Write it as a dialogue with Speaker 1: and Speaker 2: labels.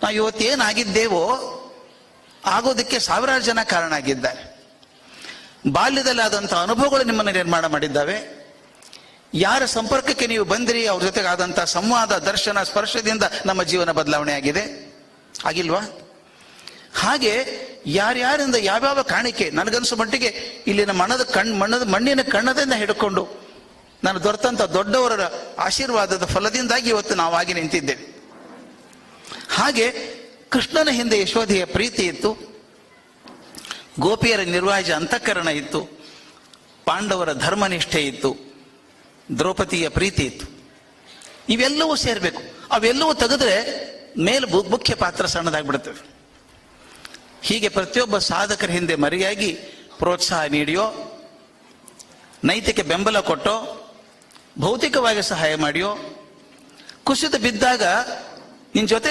Speaker 1: ನಾವು ಇವತ್ತೇನಾಗಿದ್ದೇವೋ ಆಗೋದಕ್ಕೆ ಸಾವಿರಾರು ಜನ ಕಾರಣ ಆಗಿದ್ದಾರೆ. ಬಾಲ್ಯದಲ್ಲಿ ಆದಂಥ ಅನುಭವಗಳು ನಿಮ್ಮನ್ನು ನಿರ್ಮಾಣ ಮಾಡಿದ್ದಾವೆ. ಯಾರ ಸಂಪರ್ಕಕ್ಕೆ ನೀವು ಬಂದಿರಿ ಅವ್ರ ಜೊತೆಗೆ ಆದಂಥ ಸಂವಾದ, ದರ್ಶನ, ಸ್ಪರ್ಶದಿಂದ ನಮ್ಮ ಜೀವನ ಬದಲಾವಣೆ ಆಗಿದೆ, ಆಗಿಲ್ವಾ? ಹಾಗೆ ಯಾರ್ಯಾರಿಂದ ಯಾವ್ಯಾವ ಕಾಣಿಕೆ, ನನಗನ್ಸೋ ಮಟ್ಟಿಗೆ ಇಲ್ಲಿನ ಮಣ್ಣಿನ ಕಣ್ಣದಿಂದ ಹಿಡ್ಕೊಂಡು ನಾನು ದೊರೆತಂಥ ದೊಡ್ಡವರ ಆಶೀರ್ವಾದದ ಫಲದಿಂದಾಗಿ ಇವತ್ತು ನಾವಾಗಿ ನಿಂತಿದ್ದೇವೆ. ಹಾಗೆ ಕೃಷ್ಣನ ಹಿಂದೆ ಯಶೋಧೆಯ ಪ್ರೀತಿ ಇತ್ತು, ಗೋಪಿಯರ ನಿರ್ವಾಹ್ಯ ಅಂತಃಕರಣ ಇತ್ತು, ಪಾಂಡವರ ಧರ್ಮನಿಷ್ಠೆ ಇತ್ತು, ದ್ರೌಪದಿಯ ಪ್ರೀತಿ ಇತ್ತು. ಇವೆಲ್ಲವೂ ಸೇರಬೇಕು. ಅವೆಲ್ಲವೂ ತೆಗೆದ್ರೆ ಮೇಲೆ ಮುಖ್ಯ ಪಾತ್ರ ಸಣ್ಣದಾಗ್ಬಿಡ್ತವೆ. ಹೀಗೆ ಪ್ರತಿಯೊಬ್ಬ ಸಾಧಕರ ಹಿಂದೆ ಮರೆಯಾಗಿ ಪ್ರೋತ್ಸಾಹ ನೀಡಿಯೋ, ನೈತಿಕ ಬೆಂಬಲ ಕೊಟ್ಟೋ, ಭೌತಿಕವಾಗಿ ಸಹಾಯ ಮಾಡಿಯೋ, ಕುಸಿದು ಬಿದ್ದಾಗ ನಿನ್ನ ಜೊತೆ